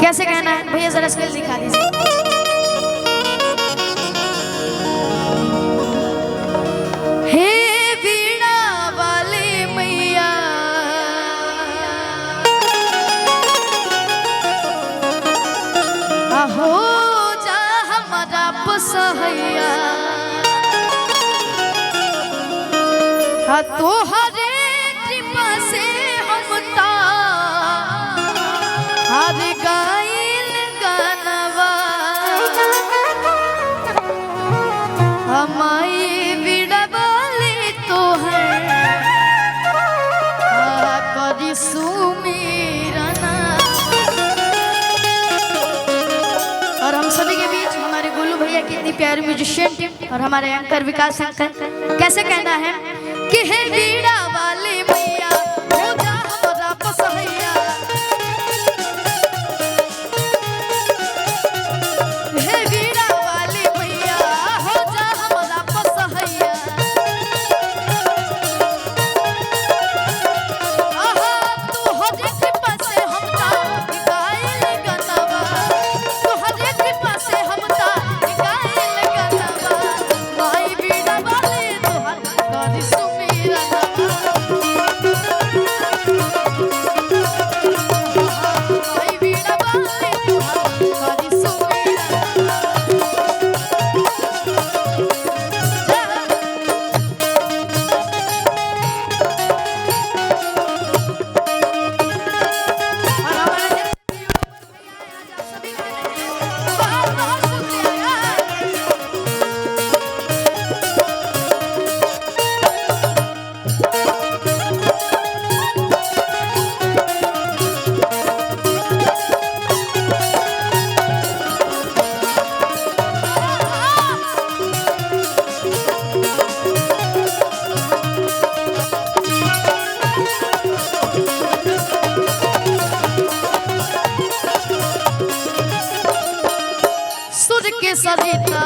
कैसे कहना है भैया, जरा स्केल दिखा दीजिए। हे वीणा वाली मैया, हो जा हमारा पसहैया, तोहरे कृपा से हम हर गाइल गानवा, हमारी वीणा वाली तो है करी सुमिरना। और हम सभी के बीच हमारे गोलू भैया की इतनी प्यारी म्यूजिशियन टीम और हमारे एंकर विकास अंकल। कैसे कहना है कि हे वीणा वाली मैया, हो जा हमारा पसहैया, हे वीणा वाली मैया, हो जा हमारा पसहैया, तोहरे कृपा से हम गाइल गनवा, तोहरे कृपा से हम गाइल गनवा, माई वीणा वाली तोहर करी सुमिरना, माई वीणा वाली तोहर करी सुमिरना। और हमारे सभी बहुत बहुत शुक्रिया। सुर के सरिता